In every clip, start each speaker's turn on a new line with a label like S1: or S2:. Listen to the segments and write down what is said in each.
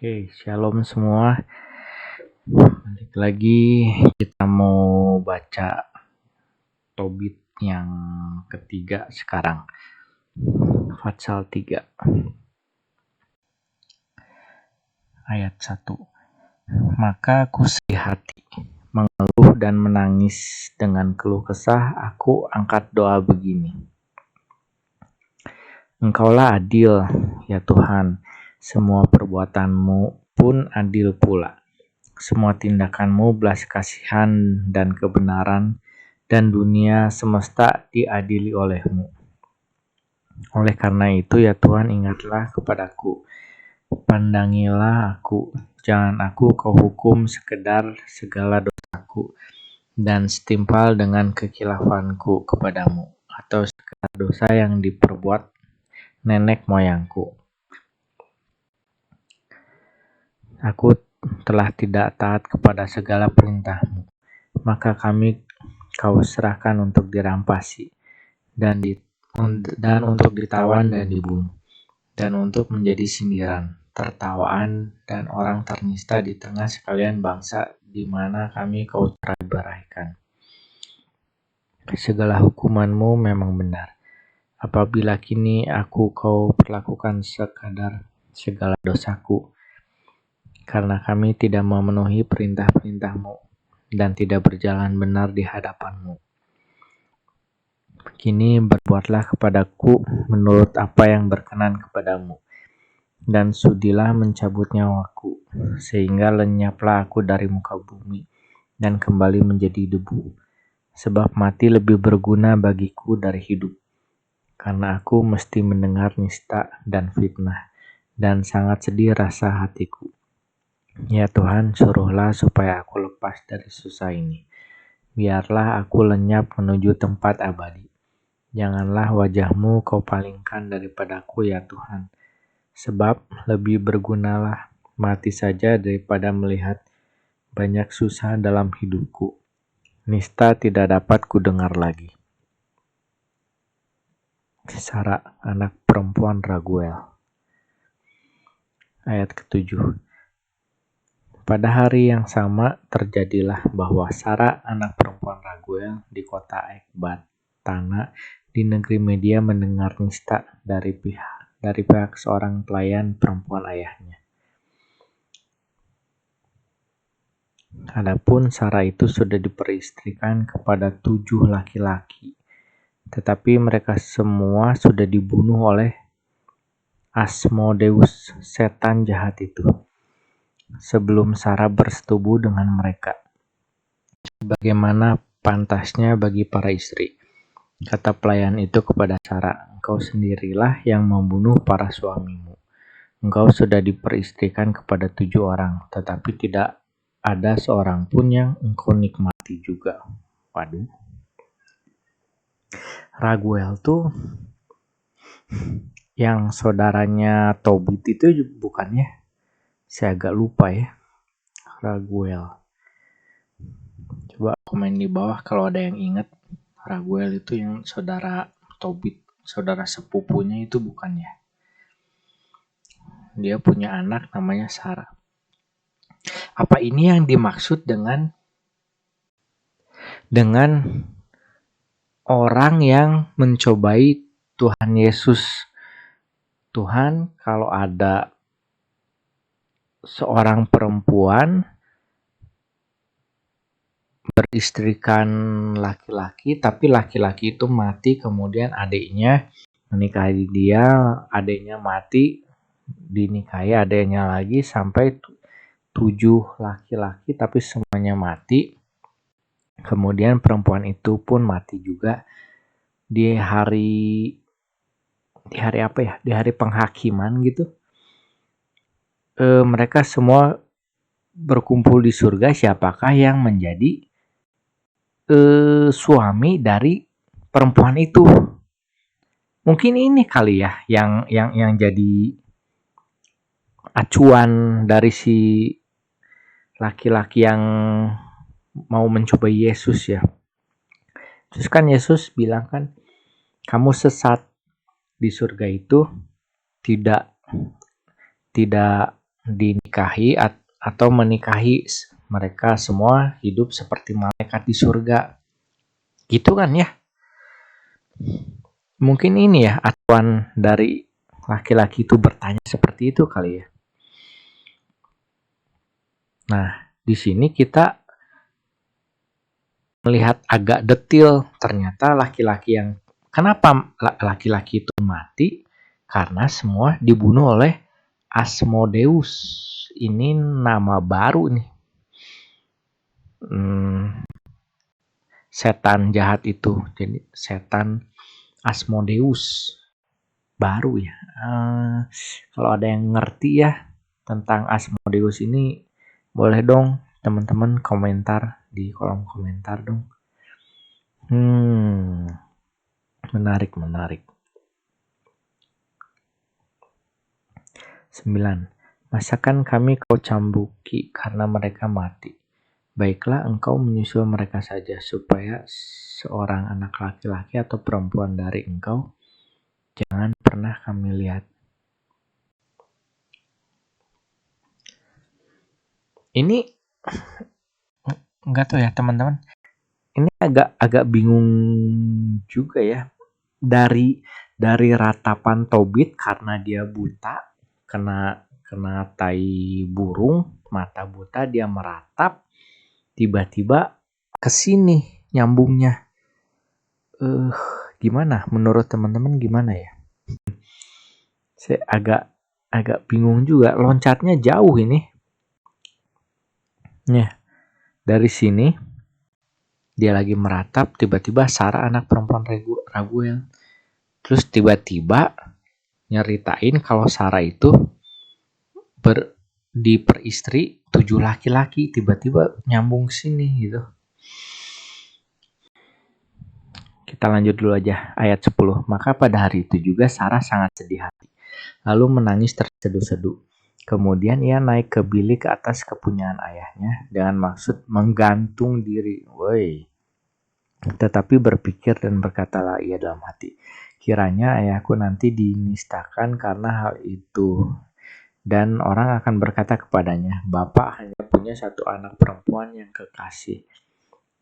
S1: Oke, shalom semua. Balik lagi kita mau baca Tobit yang ketiga sekarang. Fatsal 3 ayat 1. Maka aku sedih hati, mengeluh dan menangis dengan keluh kesah. Aku angkat doa begini. Engkaulah adil, ya Tuhan. Semua perbuatanmu pun adil pula. Semua tindakanmu belas kasihan dan kebenaran, dan dunia semesta diadili oleh-Mu. Oleh karena itu ya Tuhan, ingatlah kepadaku, pandangilah aku, jangan aku Kau hukum sekedar segala dosaku, dan setimpal dengan kekilafanku kepadamu, atau segala dosa yang diperbuat nenek moyangku. Aku telah tidak taat kepada segala perintah-Mu, maka kami Kau serahkan untuk dirampasi, dan untuk ditawan dan dibunuh, dan untuk menjadi sindiran, tertawaan, dan orang ternista di tengah sekalian bangsa di mana kami Kau cerai-beraikan. Segala hukuman-Mu memang benar. Apabila kini aku Kau perlakukan sekadar segala dosaku, karena kami tidak memenuhi perintah-perintah-Mu dan tidak berjalan benar di hadapan-Mu. Kini berbuatlah kepadaku menurut apa yang berkenan kepadamu, dan sudilah mencabut nyawaku, sehingga lenyaplah aku dari muka bumi, dan kembali menjadi debu. Sebab mati lebih berguna bagiku dari hidup, karena aku mesti mendengar nista dan fitnah, dan sangat sedih rasa hatiku. Ya Tuhan, suruhlah supaya aku lepas dari susah ini. Biarlah aku lenyap menuju tempat abadi. Janganlah wajah-Mu Kau palingkan daripadaku ya Tuhan. Sebab lebih bergunalah mati saja daripada melihat banyak susah dalam hidupku. Nista tidak dapat kudengar lagi. Sara, anak perempuan Raguel. Ayat ke-7. Pada hari yang sama terjadilah bahwa Sara, anak perempuan Raguel di kota Ekbatana di negeri Media mendengar nista dari pihak seorang pelayan perempuan ayahnya. Adapun Sara itu sudah diperistrikan kepada 7 laki-laki, tetapi mereka semua sudah dibunuh oleh Asmodeus, setan jahat itu, sebelum Sara bersetubuh dengan mereka. Bagaimana pantasnya bagi para istri, kata pelayan itu kepada Sara, engkau sendirilah yang membunuh para suamimu. Engkau sudah diperistrikan kepada 7 orang, tetapi tidak ada seorang pun yang engkau nikmati juga. Waduh. Raguel tuh yang saudaranya Tobit itu bukannya? Saya agak lupa ya. Raguel. Coba komen di bawah kalau ada yang ingat. Raguel itu yang saudara Tobit, saudara sepupunya itu bukannya? Dia punya anak namanya Sara. Apa ini yang dimaksud dengan orang yang mencobai Tuhan Yesus? Tuhan, kalau ada seorang perempuan beristrikan laki-laki, tapi laki-laki itu mati, kemudian adiknya menikahi dia, adiknya mati, dinikahi adiknya lagi, sampai 7 laki-laki tapi semuanya mati. Kemudian perempuan itu pun mati juga di hari apa ya? Di hari penghakiman gitu. Mereka semua berkumpul di surga, siapakah yang menjadi suami dari perempuan itu? Mungkin ini kali ya yang jadi acuan dari si laki-laki yang mau mencoba Yesus ya. Terus kan Yesus bilang kan, kamu sesat, di surga itu tidak dinikahi dinikahi atau menikahi mereka semua hidup seperti malaikat di surga. Gitu kan ya? Mungkin ini ya aturan dari laki-laki itu bertanya seperti itu kali ya. Nah, di sini kita melihat agak detail, ternyata kenapa laki-laki itu mati? Karena semua dibunuh oleh Asmodeus. Ini nama baru nih. Setan jahat itu. Jadi setan Asmodeus. Baru ya. Kalau ada yang ngerti ya tentang Asmodeus ini, boleh dong teman-teman komentar di kolom komentar dong. Menarik. 9. Masakan kami kau cambuki karena mereka mati. Baiklah engkau menyusul mereka saja, supaya seorang anak laki-laki atau perempuan dari engkau jangan pernah kami lihat. Ini enggak tahu ya teman-teman. Ini agak bingung juga ya. Dari ratapan Tobit karena dia buta, kena tai burung, mata buta, dia meratap, tiba-tiba kesini nyambungnya. Gimana? Menurut teman-teman gimana ya? Saya agak bingung juga. Loncatnya jauh ini. Ya, dari sini dia lagi meratap, tiba-tiba Sarah anak perempuan Raguel. Terus tiba-tiba nyeritain kalau Sarah itu diperistri 7 laki-laki, tiba-tiba nyambung sini gitu. Kita lanjut dulu aja ayat 10. Maka pada hari itu juga Sarah sangat sedih hati, lalu menangis terseduh-seduh. Kemudian ia naik ke bilik ke atas kepunyaan ayahnya dengan maksud menggantung diri. Tetapi berpikir dan berkatalah ia dalam hati, kiranya ayahku nanti dinistakan karena hal itu. Dan orang akan berkata kepadanya, Bapak hanya punya satu anak perempuan yang kekasih.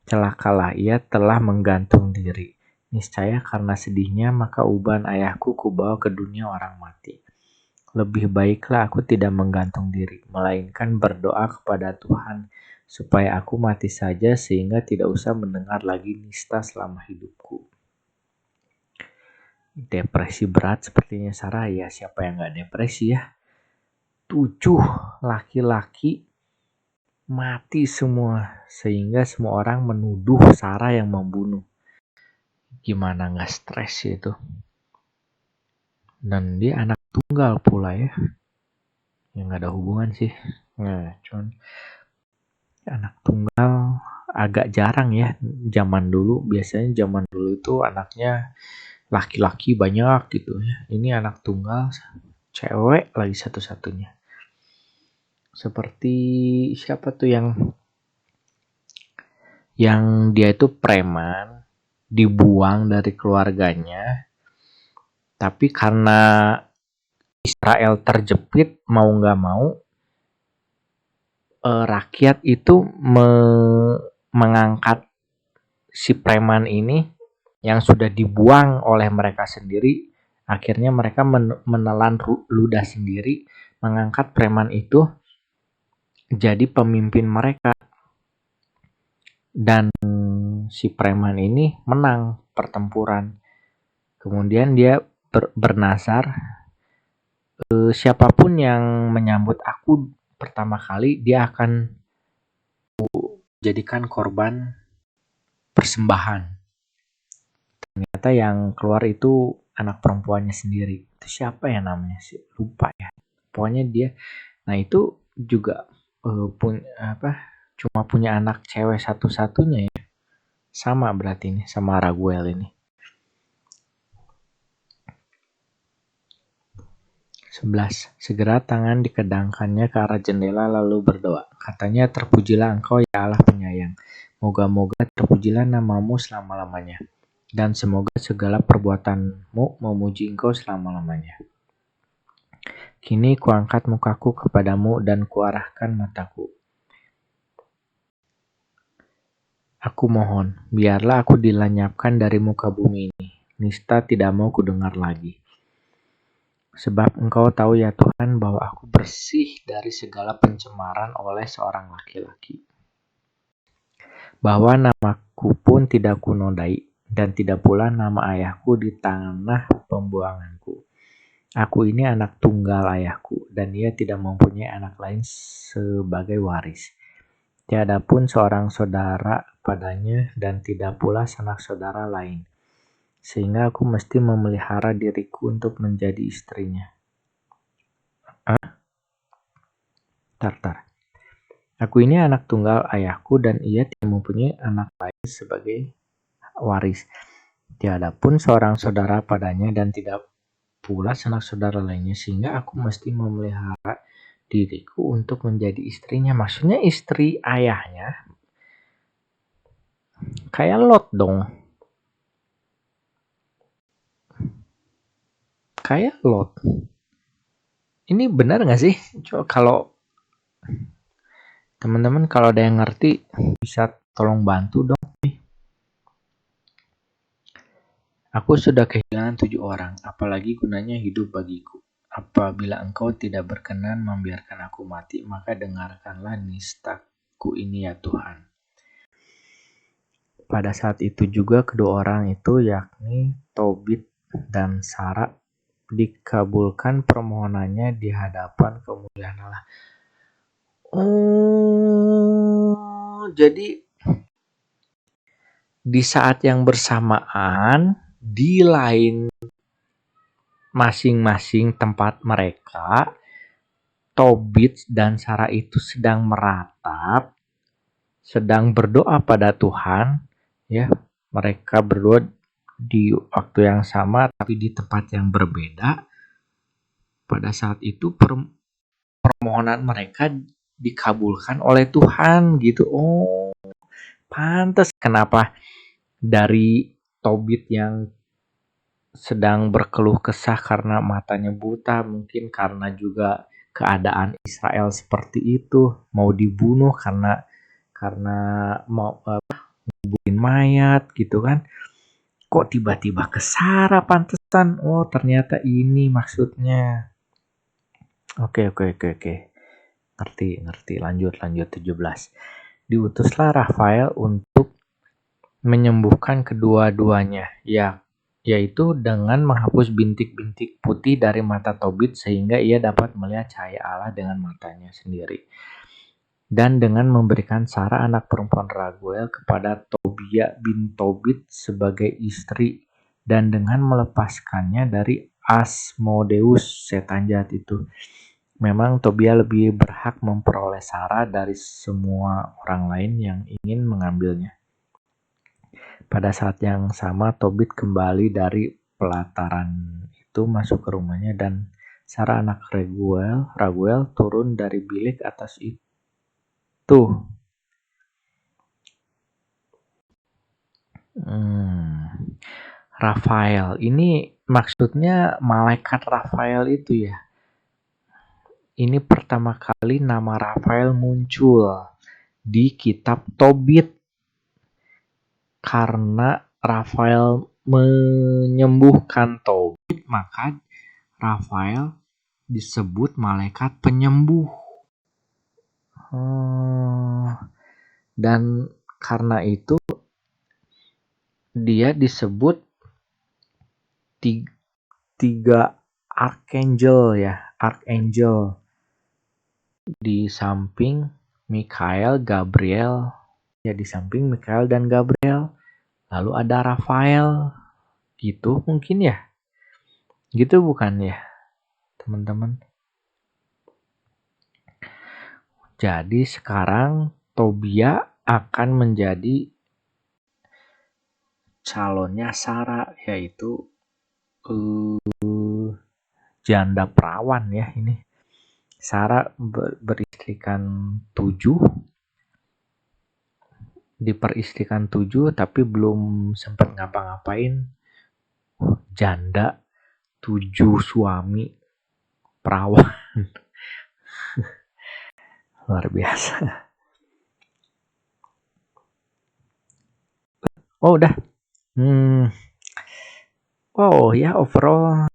S1: Celakalah ia telah menggantung diri. Niscaya karena sedihnya maka uban ayahku kubawa ke dunia orang mati. Lebih baiklah aku tidak menggantung diri, melainkan berdoa kepada Tuhan supaya aku mati saja sehingga tidak usah mendengar lagi nista selama hidupku. Depresi berat sepertinya Sarah, ya siapa yang gak depresi ya? 7 laki-laki mati semua sehingga semua orang menuduh Sarah yang membunuh. Gimana gak stres itu? Dan dia anak tunggal pula ya. Yang gak ada hubungan sih. Nah, cuman anak tunggal agak jarang ya. Biasanya zaman dulu itu anaknya laki-laki banyak gitu ya. Ini anak tunggal, cewek lagi satu-satunya. Seperti siapa tuh yang dia itu preman, dibuang dari keluarganya, tapi karena Israel terjepit mau nggak mau, rakyat itu mengangkat si preman ini yang sudah dibuang oleh mereka sendiri. Akhirnya mereka menelan ludah sendiri, mengangkat preman itu jadi pemimpin mereka. Dan si preman ini menang pertempuran. Kemudian dia bernazar, siapapun yang menyambut aku pertama kali, dia akan jadikan korban persembahan. Ternyata yang keluar itu anak perempuannya sendiri. Itu siapa ya namanya sih? Lupa ya. Pokoknya dia. Nah itu juga cuma punya anak cewek satu-satunya ya. Sama berarti ini sama Raguel ini. 11. Segera tangan dikedangkannya ke arah jendela lalu berdoa. Katanya, terpujilah engkau ya Allah penyayang. Moga-moga terpujilah namamu selama-lamanya. Dan semoga segala perbuatanmu memuji engkau selama-lamanya. Kini kuangkat mukaku kepadamu dan kuarahkan mataku. Aku mohon, biarlah aku dilenyapkan dari muka bumi ini. Nista tidak mau kudengar lagi. Sebab Engkau tahu ya Tuhan bahwa aku bersih dari segala pencemaran oleh seorang laki-laki. Bahwa namaku pun tidak kunodai dan tidak pula nama ayahku di tanah pembuanganku. Aku ini anak tunggal ayahku dan ia tidak mempunyai anak lain sebagai waris. Tiada pun seorang saudara padanya dan tidak pula sanak saudara lain. Sehingga aku mesti memelihara diriku untuk menjadi istrinya. Tar. Aku ini anak tunggal ayahku dan ia tidak mempunyai anak lain sebagai waris. Tiada pun seorang saudara padanya dan tidak pula sanak saudara lainnya. Sehingga aku mesti memelihara diriku untuk menjadi istrinya. Maksudnya istri ayahnya kayak Lot dong. Kayak Lot. Ini benar gak sih? Coba kalau teman-teman kalau ada yang ngerti bisa tolong bantu dong. Aku sudah kehilangan 7 orang, apalagi gunanya hidup bagiku. Apabila Engkau tidak berkenan membiarkan aku mati, maka dengarkanlah nistaku ini ya Tuhan. Pada saat itu juga kedua orang itu, yakni Tobit dan Sara, dikabulkan permohonannya di hadapan kemuliaan Allah. Oh, jadi di saat yang bersamaan di lain masing-masing tempat mereka, Tobit dan Sara itu sedang meratap, sedang berdoa pada Tuhan, ya. Mereka berdoa di waktu yang sama tapi di tempat yang berbeda. Pada saat itu permohonan mereka dikabulkan oleh Tuhan gitu. Oh, pantas kenapa dari Tobit yang sedang berkeluh kesah karena matanya buta, mungkin karena juga keadaan Israel seperti itu, mau dibunuh karena mau bunuhin mayat gitu kan. Kok tiba-tiba ke Sara pantesan? Oh, ternyata ini maksudnya. Oke. Ngerti. Lanjut 17. Diutuslah Rafael untuk menyembuhkan kedua-duanya, yaitu dengan menghapus bintik-bintik putih dari mata Tobit sehingga ia dapat melihat cahaya Allah dengan matanya sendiri. Dan dengan memberikan Sara anak perempuan Raguel kepada Tobia bin Tobit sebagai istri, dan dengan melepaskannya dari Asmodeus, setan jahat itu. Memang Tobia lebih berhak memperoleh Sara dari semua orang lain yang ingin mengambilnya. Pada saat yang sama Tobit kembali dari pelataran itu masuk ke rumahnya dan Sara anak Raguel turun dari bilik atas itu. Rafael ini maksudnya malaikat Rafael itu ya. Ini pertama kali nama Rafael muncul di kitab Tobit karena Rafael menyembuhkan Tobit, maka Rafael disebut malaikat penyembuh. Dan karena itu dia disebut tiga archangel di samping Mikael, Gabriel, di samping Mikael dan Gabriel, lalu ada Rafael, gitu mungkin ya, gitu bukan ya teman-teman? Jadi sekarang Tobia akan menjadi calonnya Sara, yaitu janda perawan ya ini. Sara beristrikan 7, diperistrikan 7 tapi belum sempat ngapa-ngapain. Janda 7 suami. perawan. Luar biasa. Oh udah. Oh ya, overall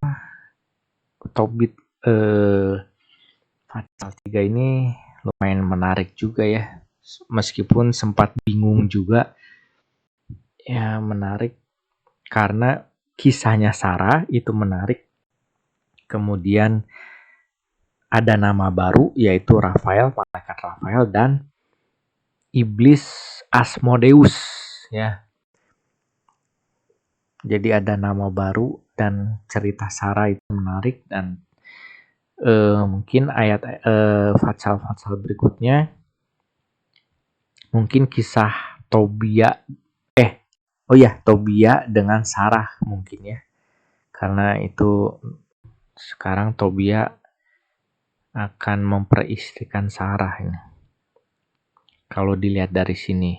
S1: Tobit Fatsal 3 ini lumayan menarik juga ya. Meskipun sempat bingung juga. Ya menarik karena kisahnya Sarah itu menarik. Kemudian ada nama baru yaitu Rafael, malaikat Rafael, dan iblis Asmodeus ya. Jadi ada nama baru dan cerita Sarah itu menarik, dan mungkin ayat Fatsal berikutnya mungkin kisah Tobia Tobia dengan Sarah mungkin ya. Karena itu sekarang Tobia akan memperistrikan Sarah ini. Kalau dilihat dari sini.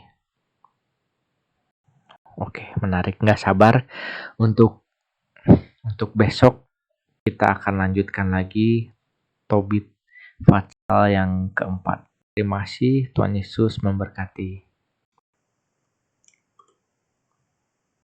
S1: Oke, menarik. Nggak sabar untuk besok kita akan lanjutkan lagi Tobit Fatsal yang keempat. Terima kasih, Tuhan Yesus memberkati.